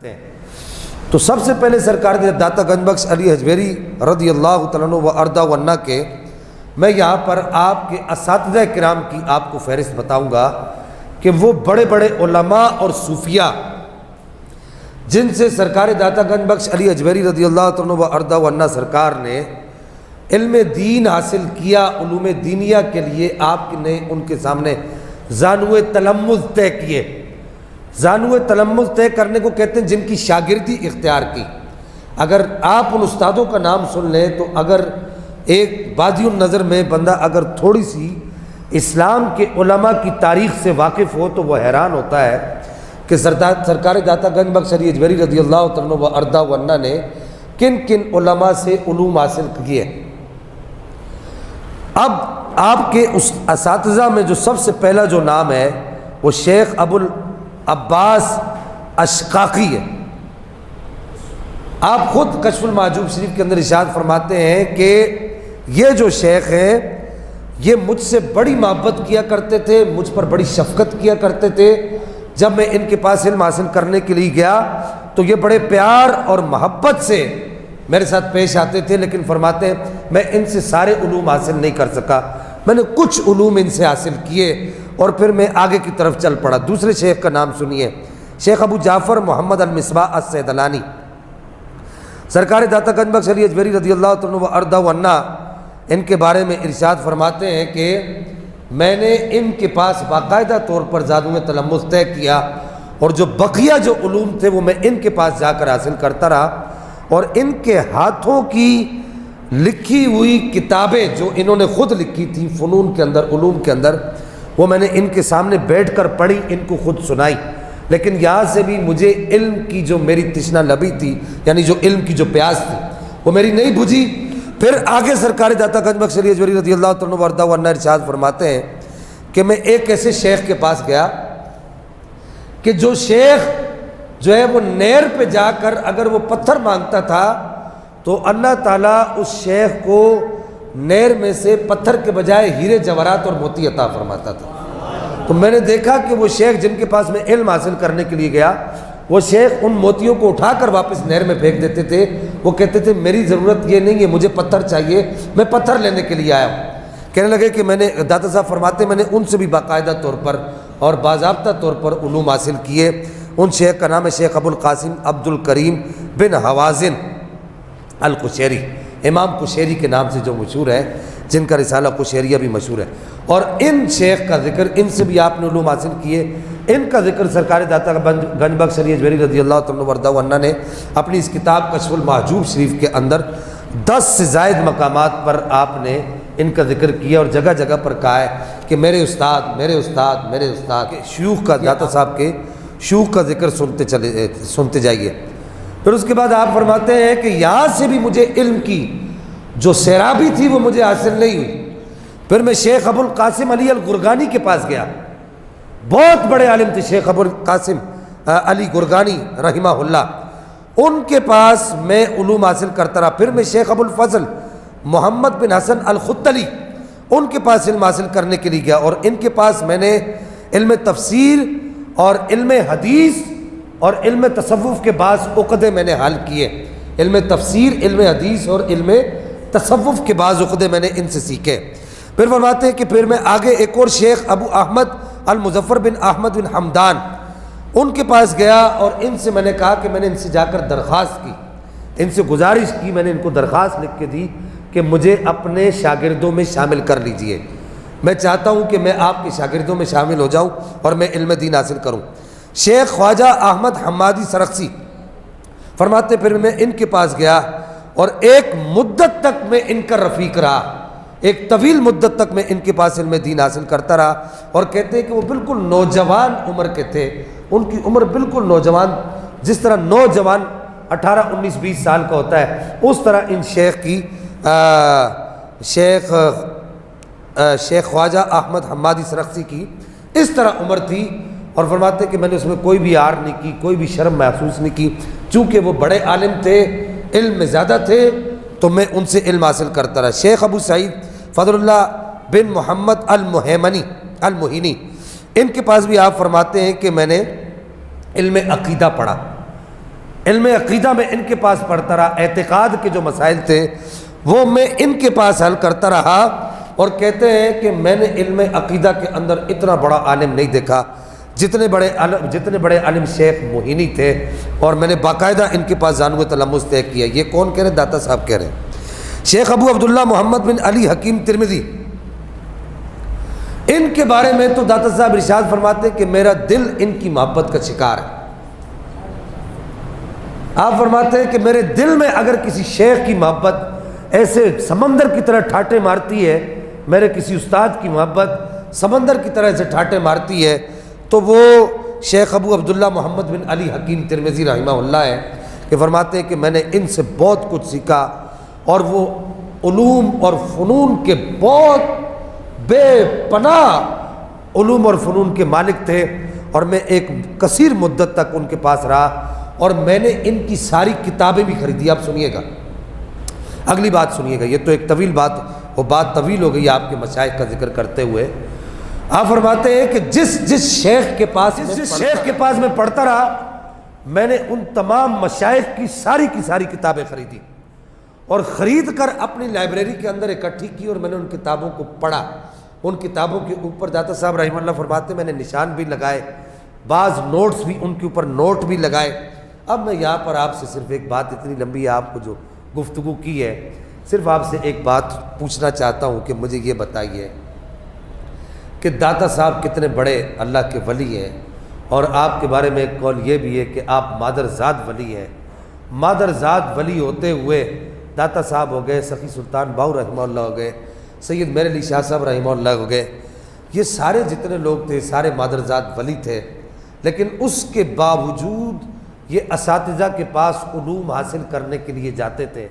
کرتے ہیں۔ تو سب سے پہلے سرکار داتا گنج بخش علی حجویری رضی اللہ تعالیٰ عنہ و ارضا عنہ کے میں یہاں پر آپ کے اساتذہ کرام کی آپ کو فہرست بتاؤں گا کہ وہ بڑے بڑے علماء اور صوفیاء جن سے سرکار داتا گنج بخش علی حجویری رضی اللہ تعالیٰ عنہ و ارضا عنہ سرکار نے علم دین حاصل کیا، علوم دینیہ کے لیے آپ نے ان کے سامنے زانوِ تلمذ طے کیے۔ زانوِ تلمذ طے کرنے کو کہتے ہیں جن کی شاگردی اختیار کی۔ اگر آپ ان استادوں کا نام سن لیں تو اگر ایک بادی النظر میں بندہ اگر تھوڑی سی اسلام کے علماء کی تاریخ سے واقف ہو تو وہ حیران ہوتا ہے کہ سرکار داتا گنج بخش علی حجویری رضی اللہ تعالیٰ و ارضا عنہ نے کن کن علماء سے علوم حاصل کیے۔ اب آپ کے اس اساتذہ میں جو سب سے پہلا جو نام ہے وہ شیخ ابو العباس اشقاقی ہے۔ آپ خود کشف المحجوب شریف کے اندر ارشاد فرماتے ہیں کہ یہ جو شیخ ہیں یہ مجھ سے بڑی محبت کیا کرتے تھے، مجھ پر بڑی شفقت کیا کرتے تھے۔ جب میں ان کے پاس علم حاصل کرنے کے لیے گیا تو یہ بڑے پیار اور محبت سے میرے ساتھ پیش آتے تھے، لیکن فرماتے ہیں میں ان سے سارے علوم حاصل نہیں کر سکا، میں نے کچھ علوم ان سے حاصل کیے اور پھر میں آگے کی طرف چل پڑا۔ دوسرے شیخ کا نام سنیے، شیخ ابو جعفر محمد المصباح السیدلانی۔ سرکار داتا گنج بخش علی حجویری رضی اللہ تعالیٰ و ارضا عنہ ان کے بارے میں ارشاد فرماتے ہیں کہ میں نے ان کے پاس باقاعدہ طور پر زانوِ تلمذ طے کیا اور جو بقیہ جو علوم تھے وہ میں ان کے پاس جا کر حاصل کرتا رہا، اور ان کے ہاتھوں کی لکھی ہوئی کتابیں جو انہوں نے خود لکھی تھیں فنون کے اندر، علوم کے اندر، وہ میں نے ان کے سامنے بیٹھ کر پڑھی، ان کو خود سنائی۔ لیکن یہاں سے بھی مجھے علم کی جو میری تشنہ لبی تھی، یعنی جو علم کی جو پیاس تھی وہ میری نہیں بجھی۔ پھر آگے سرکار داتا گنج بخش علی حجویری رضی اللہ تعالیٰ عنہ عنہ ارشاد فرماتے ہیں کہ میں ایک ایسے شیخ کے پاس گیا کہ جو شیخ جو ہے وہ نہر پہ جا کر اگر وہ پتھر مانگتا تھا تو اللہ تعالیٰ اس شیخ کو نہر میں سے پتھر کے بجائے ہیرے جواہرات اور موتی عطا فرماتا تھا۔ تو میں نے دیکھا کہ وہ شیخ جن کے پاس میں علم حاصل کرنے کے لیے گیا، وہ شیخ ان موتیوں کو اٹھا کر واپس نہر میں پھینک دیتے تھے۔ وہ کہتے تھے میری ضرورت یہ نہیں ہے، مجھے پتھر چاہیے، میں پتھر لینے کے لیے آیا ہوں۔ کہنے لگے کہ میں نے، داتا صاحب فرماتے میں نے ان سے بھی باقاعدہ طور پر اور باضابطہ طور پر علوم حاصل کیے۔ ان شیخ کا نام ہے شیخ ابو القاسم عبد الکریم بن حوازن القشیری، امام قشیری کے نام سے جو مشہور ہے، جن کا رسالہ قشیریہ بھی مشہور ہے۔ اور ان شیخ کا ذکر، ان سے بھی آپ نے علوم حاصل کیے، ان کا ذکر سرکار داتا گنج بخش علی حجویری رضی اللہ تعالیٰ عنہ نے اپنی اس کتاب کشف المحجوب شریف کے اندر 10 سے زائد مقامات پر آپ نے ان کا ذکر کیا، اور جگہ جگہ پر کہا ہے کہ میرے استاد میرے استاد میرے استاد، شیوخ کا، داتا صاحب کے شیوخ کا ذکر سنتے جائیے۔ پھر اس کے بعد آپ فرماتے ہیں کہ یہاں سے بھی مجھے علم کی جو سیرابی تھی وہ مجھے حاصل نہیں ہوئی۔ پھر میں شیخ ابو القاسم علی الگرگانی کے پاس گیا، بہت بڑے عالم تھے شیخ ابو القاسم علی گرگانی رحمہ اللہ، ان کے پاس میں علوم حاصل کرتا رہا۔ پھر میں شیخ ابو الفضل محمد بن حسن الخطلی ان کے پاس علم حاصل کرنے کے لیے گیا، اور ان کے پاس میں نے علم تفسیر اور علم حدیث اور علم تصوف کے بعض عقدے میں نے حل کیے۔ علم تفسیر، علم حدیث اور علم تصوف کے بعض عقدے میں نے ان سے سیکھے۔ پھر فرماتے ہیں کہ پھر میں آگے ایک اور شیخ ابو احمد المظفر بن احمد بن حمدان ان کے پاس گیا، اور ان سے میں نے کہا کہ میں نے ان سے جا کر درخواست کی، ان سے گزارش کی، میں نے ان کو درخواست لکھ کے دی کہ مجھے اپنے شاگردوں میں شامل کر لیجئے، میں چاہتا ہوں کہ میں آپ کے شاگردوں میں شامل ہو جاؤں اور میں علم دین حاصل کروں۔ شیخ خواجہ احمد حمادی سرخسی فرماتے پھر میں ان کے پاس گیا، اور ایک مدت تک میں ان کا رفیق رہا، ایک طویل مدت تک میں ان کے پاس علم دین حاصل کرتا رہا۔ اور کہتے ہیں کہ وہ بالکل نوجوان عمر کے تھے، ان کی عمر بالکل نوجوان، جس طرح نوجوان 18 19 20 سال کا ہوتا ہے، اس طرح ان شیخ کی شیخ خواجہ احمد حمادی سرخسی کی اس طرح عمر تھی۔ اور فرماتے ہیں کہ میں نے اس میں کوئی بھی عار نہیں کی، کوئی بھی شرم محسوس نہیں کی، چونکہ وہ بڑے عالم تھے، علم میں زیادہ تھے، تو میں ان سے علم حاصل کرتا رہا۔ شیخ ابو سعید فضل اللہ بن محمد المہینی ان کے پاس بھی آپ فرماتے ہیں کہ میں نے علم عقیدہ پڑھا، علم عقیدہ میں ان کے پاس پڑھتا رہا، اعتقاد کے جو مسائل تھے وہ میں ان کے پاس حل کرتا رہا، اور کہتے ہیں کہ میں نے علم عقیدہ کے اندر اتنا بڑا عالم نہیں دیکھا جتنے بڑے عالم شیخ موہینی تھے، اور میں نے باقاعدہ ان کے پاس زانو تلمس طے کیا۔ یہ کون کہہ رہے ہیں؟ داتا صاحب کہہ رہے ہیں۔ شیخ ابو عبداللہ محمد بن علی حکیم ترمذی، ان کے بارے میں تو داتا صاحب ارشاد فرماتے ہیں کہ میرا دل ان کی محبت کا شکار ہے۔ آپ فرماتے ہیں کہ میرے دل میں اگر کسی شیخ کی محبت ایسے سمندر کی طرح ٹھاٹے مارتی ہے، میرے کسی استاد کی محبت سمندر کی طرح سے ٹھاٹے مارتی ہے، تو وہ شیخ ابو عبداللہ محمد بن علی حکیم ترمذی رحمہ اللہ ہے، کہ فرماتے ہیں کہ میں نے ان سے بہت کچھ سیکھا، اور وہ علوم اور فنون کے بہت بے پناہ علوم اور فنون کے مالک تھے، اور میں ایک کثیر مدت تک ان کے پاس رہا، اور میں نے ان کی ساری کتابیں بھی خریدی۔ آپ سنیے گا، اگلی بات سنیے گا، یہ تو ایک طویل بات، وہ بات طویل ہو گئی آپ کے مشائخ کا ذکر کرتے ہوئے۔ آپ فرماتے ہیں کہ جس شیخ کے پاس میں پڑھتا رہا، میں نے ان تمام مشائخ کی ساری کتابیں خریدی، اور خرید کر اپنی لائبریری کے اندر اکٹھی کی، اور میں نے ان کتابوں کو پڑھا۔ ان کتابوں کے اوپر داتا صاحب رحمہ اللہ فرماتے ہیں میں نے نشان بھی لگائے، بعض نوٹس بھی ان کے اوپر نوٹ بھی لگائے۔ اب میں یہاں پر آپ سے صرف ایک بات، اتنی لمبی آپ کو جو گفتگو کی ہے، صرف آپ سے ایک بات پوچھنا چاہتا ہوں کہ مجھے یہ بتائیے کہ داتا صاحب کتنے بڑے اللہ کے ولی ہیں، اور آپ کے بارے میں ایک قول یہ بھی ہے کہ آپ مادرزاد ولی ہیں۔ مادرزاد ولی ہوتے ہوئے داتا صاحب ہو گئے، سخی سلطان باؤ رحمہ اللہ ہو گئے، سید میر علی شاہ صاحب رحمہ اللہ ہو گئے، یہ سارے جتنے لوگ تھے سارے مادرزاد ولی تھے، لیکن اس کے باوجود یہ اساتذہ کے پاس علوم حاصل کرنے کے لیے جاتے تھے۔